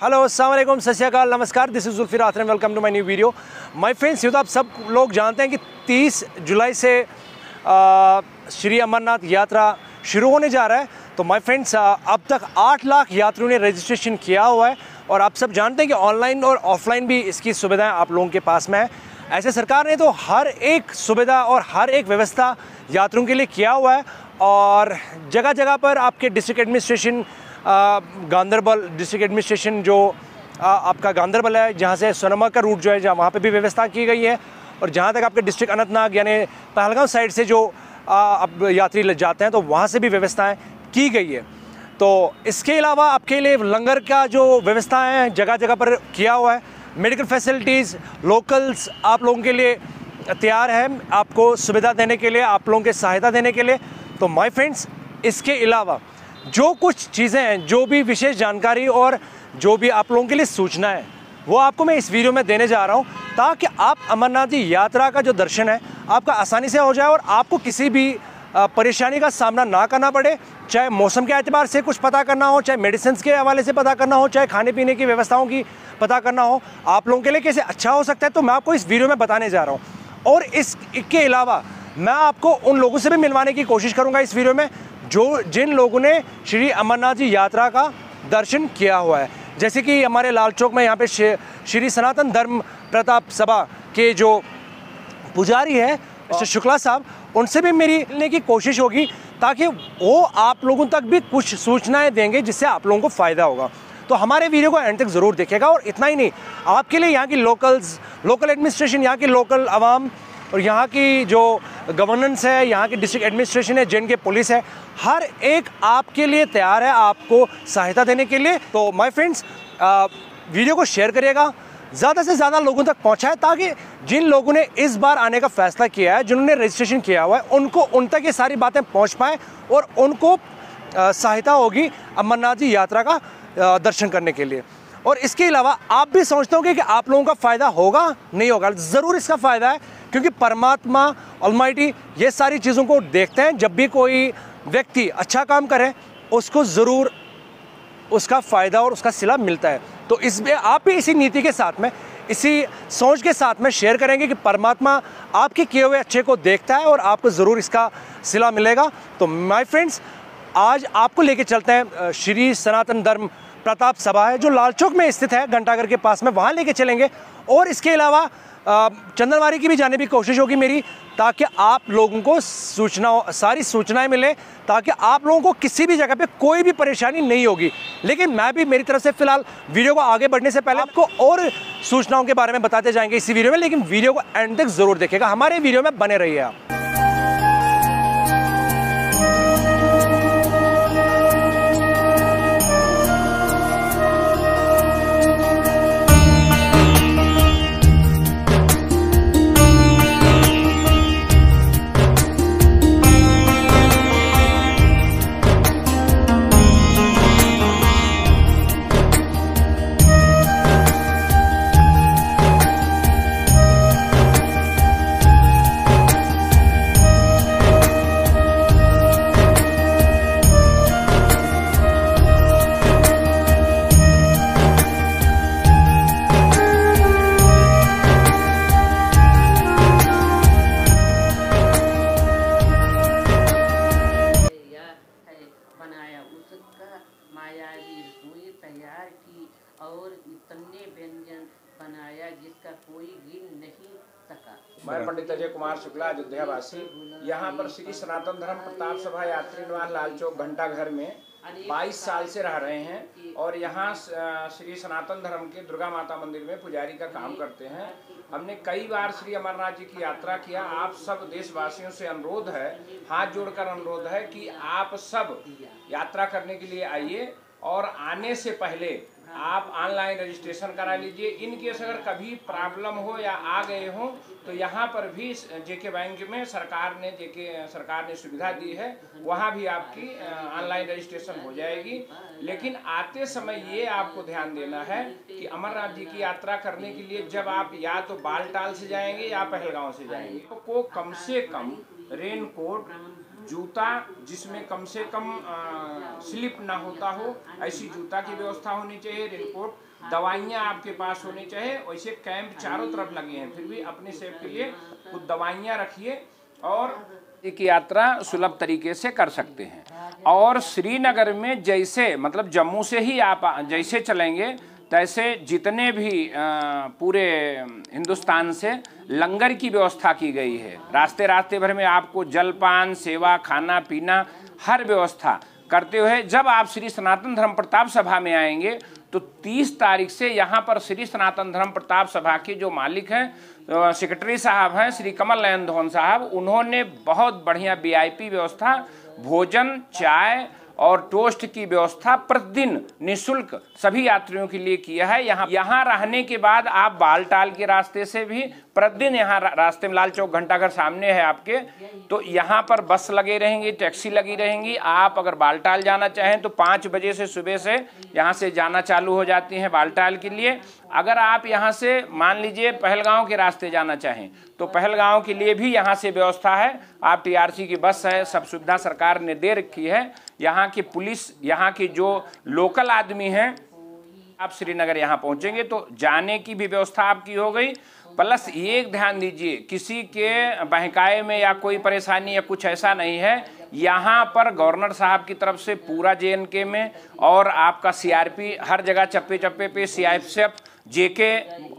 Hello, अस्सलाम वालेकुम, सत श्री अकाल, नमस्कार। This is Zulfir Athar, welcome to my new video. My friends, ये तो आप सब लोग जानते हैं कि 30 जुलाई से श्री अमरनाथ यात्रा शुरू होने जा रहा है। तो माय फ्रेंड्स, अब तक 8 लाख यात्रियों ने रजिस्ट्रेशन किया हुआ है और आप सब जानते हैं कि ऑनलाइन और ऑफलाइन भी इसकी सुविधाएँ आप लोगों के पास में है। ऐसे सरकार ने तो हर एक सुविधा और हर एक व्यवस्था यात्रियों के लिए किया हुआ है और जगह जगह पर आपके district administration Ganderbal district administration जो आपका गांधरबल है, जहाँ से सोनमर्ग का रूट जो है, जहाँ वहाँ पे भी व्यवस्था की गई है। और जहाँ तक आपके डिस्ट्रिक्ट अनंतनाग यानी पहलगाम साइड से जो अब यात्री जाते हैं तो वहाँ से भी व्यवस्थाएं की गई है। तो इसके अलावा आपके लिए लंगर का जो व्यवस्था है जगह जगह पर किया हुआ है। मेडिकल फैसिलिटीज़ लोकल्स आप लोगों के लिए तैयार है, आपको सुविधा देने के लिए, आप लोगों के सहायता देने के लिए। तो माय फ्रेंड्स, इसके अलावा जो कुछ चीज़ें हैं, जो भी विशेष जानकारी और जो भी आप लोगों के लिए सूचना है, वो आपको मैं इस वीडियो में देने जा रहा हूँ ताकि आप अमरनाथ जी यात्रा का जो दर्शन है आपका आसानी से हो जाए और आपको किसी भी परेशानी का सामना ना करना पड़े। चाहे मौसम के एतबार से कुछ पता करना हो, चाहे मेडिसिन के हवाले से पता करना हो, चाहे खाने पीने की व्यवस्थाओं की पता करना हो, आप लोगों के लिए कैसे अच्छा हो सकता है, तो मैं आपको इस वीडियो में बताने जा रहा हूँ। और इसके अलावा मैं आपको उन लोगों से भी मिलवाने की कोशिश करूँगा इस वीडियो में जिन लोगों ने श्री अमरनाथ जी यात्रा का दर्शन किया हुआ है। जैसे कि हमारे लाल चौक में यहाँ पे श्री सनातन धर्म प्रताप सभा के जो पुजारी है शुक्ला साहब, उनसे भी मेरी मिलने की कोशिश होगी ताकि वो आप लोगों तक भी कुछ सूचनाएं देंगे जिससे आप लोगों को फ़ायदा होगा। तो हमारे वीडियो को एंड तक ज़रूर देखिएगा। और इतना ही नहीं, आपके लिए यहाँ की लोकल एडमिनिस्ट्रेशन, यहाँ की लोकल आवाम और यहाँ की जो गवर्नेंस है, यहाँ की डिस्ट्रिक्ट एडमिनिस्ट्रेशन है, जिनके पुलिस है, हर एक आपके लिए तैयार है आपको सहायता देने के लिए। तो माय फ्रेंड्स, वीडियो को शेयर करिएगा, ज़्यादा से ज़्यादा लोगों तक पहुँचाए ताकि जिन लोगों ने इस बार आने का फ़ैसला किया है, जिन्होंने रजिस्ट्रेशन किया हुआ है, उन तक ये सारी बातें पहुँच पाएँ और उनको सहायता होगी अमरनाथ जी यात्रा का दर्शन करने के लिए। और इसके अलावा आप भी सोचते होंगे कि आप लोगों का फ़ायदा होगा, नहीं होगा। ज़रूर इसका फ़ायदा है, क्योंकि परमात्मा ऑलमाइटी ये सारी चीज़ों को देखते हैं। जब भी कोई व्यक्ति अच्छा काम करे उसको ज़रूर उसका फ़ायदा और उसका सिला मिलता है। तो इसमें आप भी इसी नीति के साथ में, इसी सोच के साथ में शेयर करेंगे कि परमात्मा आपके किए हुए अच्छे को देखता है और आपको ज़रूर इसका सिला मिलेगा। तो माय फ्रेंड्स, आज आपको लेके चलते हैं श्री सनातन धर्म प्रताप सभा है जो लाल चौक में स्थित है, घंटाघर के पास में, वहाँ लेके चलेंगे। और इसके अलावा चंदनवारी की भी जाने की कोशिश होगी मेरी, ताकि आप लोगों को सारी सूचनाएं मिले, ताकि आप लोगों को किसी भी जगह पे कोई भी परेशानी नहीं होगी। लेकिन मैं भी मेरी तरफ से फ़िलहाल वीडियो को आगे बढ़ने से पहले आपको और सूचनाओं के बारे में बताते जाएंगे इसी वीडियो में। लेकिन वीडियो को एंड तक ज़रूर देखिएगा, हमारे वीडियो में बने रहिए आप। और इतने व्यंजन बनाया जिसका कोई गिन नहीं सका। मैं पंडित अजय कुमार शुक्ला, अयोध्या वासी, यहाँ पर श्री सनातन धर्म प्रताप सभा यात्री निवास लाल चौक घंटाघर में 22 साल से रह रहे हैं और यहाँ श्री सनातन धर्म के दुर्गा माता मंदिर में पुजारी का काम करते हैं। हमने कई बार श्री अमरनाथ जी की यात्रा किया। आप सब देशवासियों से अनुरोध है, हाथ जोड़कर अनुरोध है कि आप सब यात्रा करने के लिए आइए और आने से पहले आप ऑनलाइन रजिस्ट्रेशन करा लीजिए। इन केस अगर कभी प्रॉब्लम हो या आ गए हो तो यहाँ पर भी जेके बैंक में सरकार ने सुविधा दी है, वहाँ भी आपकी ऑनलाइन रजिस्ट्रेशन हो जाएगी। लेकिन आते समय ये आपको ध्यान देना है कि अमरनाथ जी की यात्रा करने के लिए जब आप या तो बालटाल से जाएंगे या पहलगांव से जाएंगे तो कम से कम रेन कोट, जूता जिसमें कम से कम स्लिप ना होता हो, ऐसी जूता की व्यवस्था होनी चाहिए। रेनकोट, दवाइयाँ आपके पास होनी चाहिए। वैसे कैंप चारों तरफ लगे हैं, फिर भी अपने सेफ के लिए कुछ दवाइयाँ रखिए और एक यात्रा सुलभ तरीके से कर सकते हैं। और श्रीनगर में जैसे मतलब जम्मू से ही आप जैसे चलेंगे तैसे जितने भी पूरे हिंदुस्तान से लंगर की व्यवस्था की गई है। रास्ते भर में आपको जलपान, सेवा, खाना पीना हर व्यवस्था करते हुए जब आप श्री सनातन धर्म प्रताप सभा में आएंगे तो 30 तारीख से यहाँ पर श्री सनातन धर्म प्रताप सभा के जो मालिक हैं सेक्रेटरी साहब हैं श्री कमल नयन धोन साहब, उन्होंने बहुत बढ़िया VIP व्यवस्था, भोजन, चाय और टोस्ट की व्यवस्था प्रतिदिन निःशुल्क सभी यात्रियों के लिए किया है। यहाँ रहने के बाद आप बालटाल के रास्ते से भी प्रतिदिन यहाँ रास्ते में लाल चौक घंटाघर सामने है आपके, तो यहाँ पर बस लगे रहेंगी, टैक्सी लगी रहेंगी। आप अगर बालटाल जाना चाहें तो 5 बजे से सुबह से यहाँ से जाना चालू हो जाती हैं बालटाल के लिए। अगर आप यहाँ से मान लीजिए पहलगांव के रास्ते जाना चाहें तो पहलगांव के लिए भी यहाँ से व्यवस्था है। आप TRC की बस है, सब सुविधा सरकार ने दे रखी है। यहाँ की पुलिस, यहाँ की जो लोकल आदमी हैं, आप श्रीनगर यहाँ पहुँचेंगे तो जाने की भी व्यवस्था आपकी हो गई। प्लस ये ध्यान दीजिए, किसी के बहकाए में या कोई परेशानी या कुछ ऐसा नहीं है। यहाँ पर गवर्नर साहब की तरफ से पूरा JNK में और आपका CRP हर जगह चप्पे चप्पे पे CIF, JK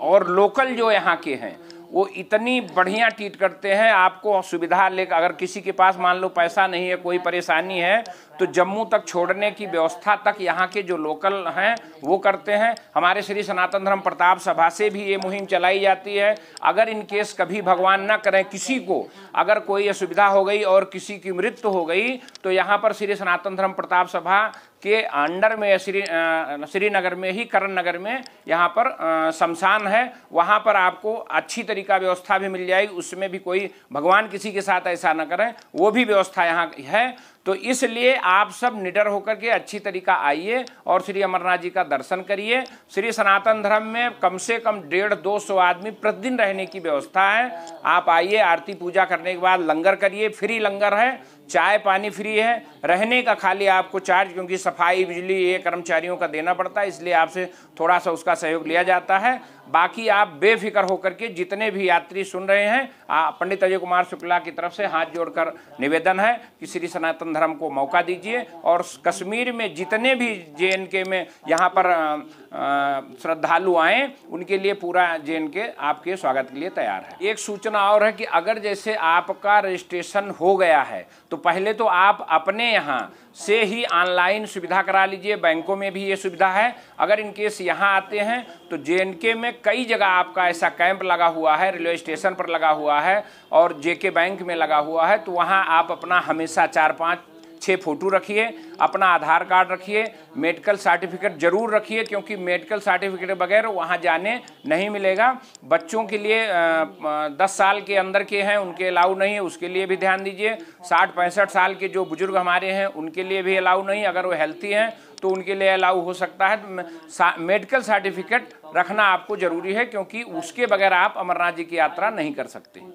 और लोकल जो यहाँ के हैं वो इतनी बढ़िया ट्रीट करते हैं आपको। सुविधा लेकर अगर किसी के पास मान लो पैसा नहीं है, कोई परेशानी है, तो जम्मू तक छोड़ने की व्यवस्था तक यहाँ के जो लोकल हैं वो करते हैं। हमारे श्री सनातन धर्म प्रताप सभा से भी ये मुहिम चलाई जाती है। अगर इन केस कभी भगवान ना करें किसी को अगर कोई असुविधा हो गई और किसी की मृत्यु हो गई तो यहाँ पर श्री सनातन धर्म प्रताप सभा के अंडर में श्रीनगर में ही करण नगर में यहाँ पर शमशान है, वहाँ पर आपको अच्छी तरीका व्यवस्था भी मिल जाएगी। उसमें भी कोई भगवान किसी के साथ ऐसा न करें, वो भी व्यवस्था यहाँ है। तो इसलिए आप सब निडर होकर के अच्छी तरीका आइए और श्री अमरनाथ जी का दर्शन करिए। श्री सनातन धर्म में कम से कम 150-200 आदमी प्रतिदिन रहने की व्यवस्था है। आप आइए, आरती पूजा करने के बाद लंगर करिए, फ्री लंगर है, चाय पानी फ्री है, रहने का खाली आपको चार्ज, क्योंकि सफाई बिजली ये कर्मचारियों का देना पड़ता है, इसलिए आपसे थोड़ा सा उसका सहयोग लिया जाता है। बाकी आप बेफिक्र होकर के जितने भी यात्री सुन रहे हैं, पंडित अजय कुमार शुक्ला की तरफ से हाथ जोड़कर निवेदन है कि श्री सनातन धर्म को मौका दीजिए और कश्मीर में जितने भी JNK में यहाँ पर श्रद्धालु आए उनके लिए पूरा JNK आपके स्वागत के लिए तैयार है। एक सूचना और है कि अगर जैसे आपका रजिस्ट्रेशन हो गया है तो पहले तो आप अपने यहाँ से ही ऑनलाइन सुविधा करा लीजिए। बैंकों में भी ये सुविधा है। अगर इन केस यहाँ आते हैं तो JNK में कई जगह आपका ऐसा कैंप लगा हुआ है, रेलवे स्टेशन पर लगा हुआ है और JK बैंक में लगा हुआ है, तो वहाँ आप अपना हमेशा 4-5-6 फोटो रखिए, अपना आधार कार्ड रखिए, मेडिकल सर्टिफिकेट जरूर रखिए, क्योंकि मेडिकल सर्टिफिकेट बगैर वहाँ जाने नहीं मिलेगा। बच्चों के लिए 10 साल के अंदर के हैं उनके अलाउ नहीं है, उसके लिए भी ध्यान दीजिए। 60-65 साल के जो बुजुर्ग हमारे हैं उनके लिए भी अलाउ नहीं, अगर वो हेल्थी हैं तो उनके लिए अलाउ हो सकता है। मेडिकल सर्टिफिकेट रखना आपको जरूरी है, क्योंकि उसके बगैर आप अमरनाथ जी की यात्रा नहीं कर सकते।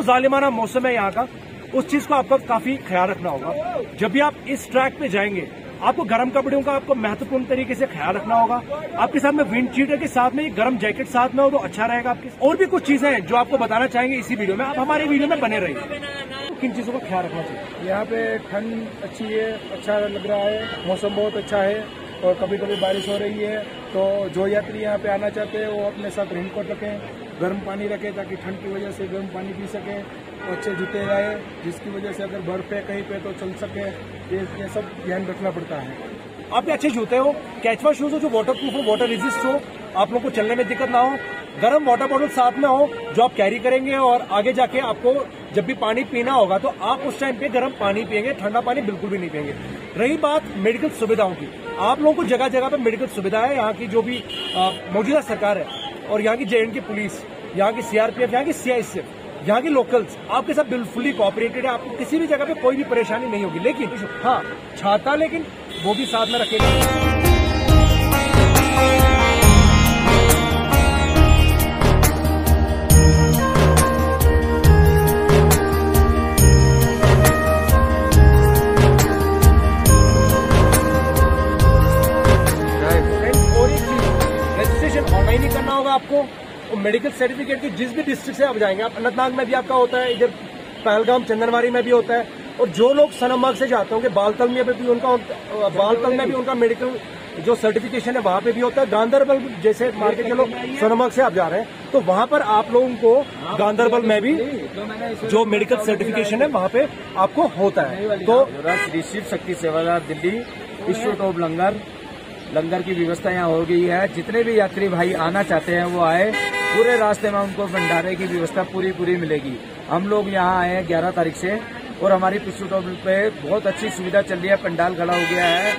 जालिमाना मौसम है यहाँ का, उस चीज को आपको काफी ख्याल रखना होगा। जब भी आप इस ट्रैक पे जाएंगे आपको गर्म कपड़ों का आपको महत्वपूर्ण तरीके से ख्याल रखना होगा। आपके साथ में विंड चीटर के साथ में गर्म जैकेट साथ में हो तो अच्छा रहेगा आपके। और भी कुछ चीजें हैं जो आपको बताना चाहेंगे इसी वीडियो में, आप हमारे वीडियो में बने रहिए। तो किन चीजों का ख्याल रखना चाहिए? यहाँ पे ठंड अच्छी है, अच्छा लग रहा है, मौसम बहुत अच्छा है और कभी कभी बारिश हो रही है। तो जो यात्री यहाँ पे आना चाहते हैं वो अपने साथ रेनकोट रखें, गर्म पानी रखें ताकि ठंड की वजह से गर्म पानी पी सकें, अच्छे जूते लाए जिसकी वजह से अगर बर्फ है कहीं पे तो चल सके। ये सब ध्यान रखना पड़ता है। आपके अच्छे जूते हो, कैचवा शूज हो जो वाटर प्रूफ हो, वाटर रेजिस्ट हो, आप लोग को चलने में दिक्कत ना हो, गर्म वाटर बॉटल साथ में हो जो आप कैरी करेंगे और आगे जाके आपको जब भी पानी पीना होगा तो आप उस टाइम पे गर्म पानी पिएंगे, ठंडा पानी बिल्कुल भी नहीं पिएंगे। रही बात मेडिकल सुविधाओं की, आप लोगों को जगह जगह पे मेडिकल सुविधा है। यहाँ की जो भी मौजूदा सरकार है और यहाँ की JNK पुलिस, यहाँ की CRPF, यहाँ की CISF, यहाँ की लोकल्स आपके साथ बिल्कुल कोऑपरेटेड है। आपको किसी भी जगह पे कोई भी परेशानी नहीं होगी। लेकिन हाँ, छाता लेकिन वो भी साथ में रखेगा। ऑनलाइन ही करना होगा आपको। और मेडिकल सर्टिफिकेट की जिस भी डिस्ट्रिक्ट से आप जाएंगे, आप अनंतनाग में भी आपका होता है, इधर पहलगाम चंदनवारी में भी होता है, और जो लोग सनमर्ग से जाते होंगे बालतल में भी उनका मेडिकल जो सर्टिफिकेशन है वहां पे भी होता है। गांधरबल जैसे मान के चलो सोनमर्ग से आप जा रहे हैं तो वहां पर आप लोगों को गांधरबल में भी जो मेडिकल सर्टिफिकेशन है वहां पे आपको होता है। तो श्री शिव शक्ति सेवादार दिल्ली इंस्टीट्यूट ऑफ लंगर की व्यवस्था यहाँ हो गई है। जितने भी यात्री भाई आना चाहते हैं वो आए, पूरे रास्ते में उनको भंडारे की व्यवस्था पूरी मिलेगी। हम लोग यहाँ आए हैं 11 तारीख से और हमारी इंस्टीट्यूट ऑफ पे बहुत अच्छी सुविधा चल रही है, पंडाल खड़ा हो गया है।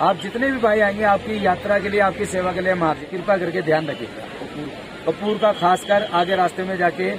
आप जितने भी भाई आएंगे आपकी यात्रा के लिए, आपकी सेवा के लिए हम कृपा करके ध्यान रखिएगा। कपूर का खासकर आगे रास्ते में जाके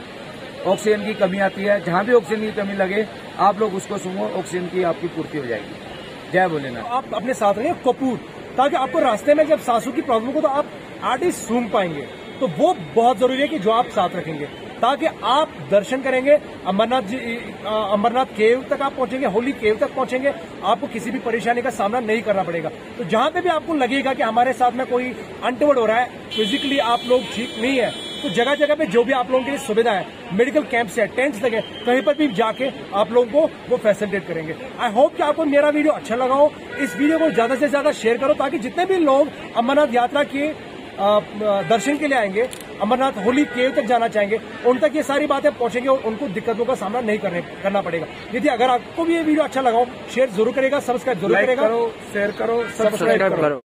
ऑक्सीजन की कमी आती है, जहाँ भी ऑक्सीजन की कमी लगे आप लोग उसको सुनो, ऑक्सीजन की आपकी पूर्ति हो जाएगी। जय भोलेनाथ। आप अपने साथ रहिए कपूर, ताकि आपको रास्ते में जब सांसों की प्रॉब्लम हो तो आप आर्टिस्ट सूंघ पाएंगे। तो वो बहुत जरूरी है कि जो आप साथ रखेंगे, ताकि आप दर्शन करेंगे अमरनाथ केव तक आप पहुंचेंगे, होली केव तक पहुंचेंगे, आपको किसी भी परेशानी का सामना नहीं करना पड़ेगा। तो जहां पे भी आपको लगेगा कि हमारे साथ में कोई अनटवर्ड हो रहा है, फिजिकली आप लोग ठीक नहीं है, तो जगह जगह पे जो भी आप लोगों के लिए सुविधा है, मेडिकल कैंप्स है, टेंट्स लगे, कहीं पर भी जाके आप लोगों को वो फैसिलिटेट करेंगे। आई होप कि आपको मेरा वीडियो अच्छा लगा हो। इस वीडियो को ज्यादा से ज्यादा शेयर करो, ताकि जितने भी लोग अमरनाथ यात्रा के दर्शन के लिए आएंगे, अमरनाथ होली केव तक जाना चाहेंगे, उन तक ये सारी बातें पहुंचेंगे और उनको दिक्कतों का सामना नहीं करना पड़ेगा। यदि अगर आपको भी ये वीडियो अच्छा लगा हो, शेयर जरूर करेगा, सब्सक्राइब जरूर करेगा, शेयर करो, सब्सक्राइब करो।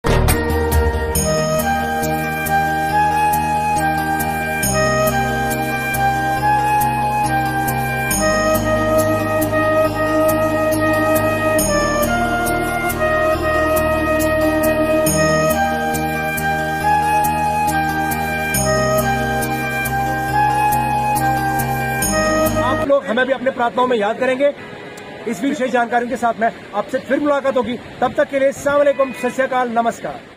लोग हमें भी अपने प्रार्थनाओं में याद करेंगे। इस विशेष जानकारी के साथ में आपसे फिर मुलाकात होगी। तब तक के लिए अस्सलाम वालेकुम, सत श्री अकाल, नमस्कार।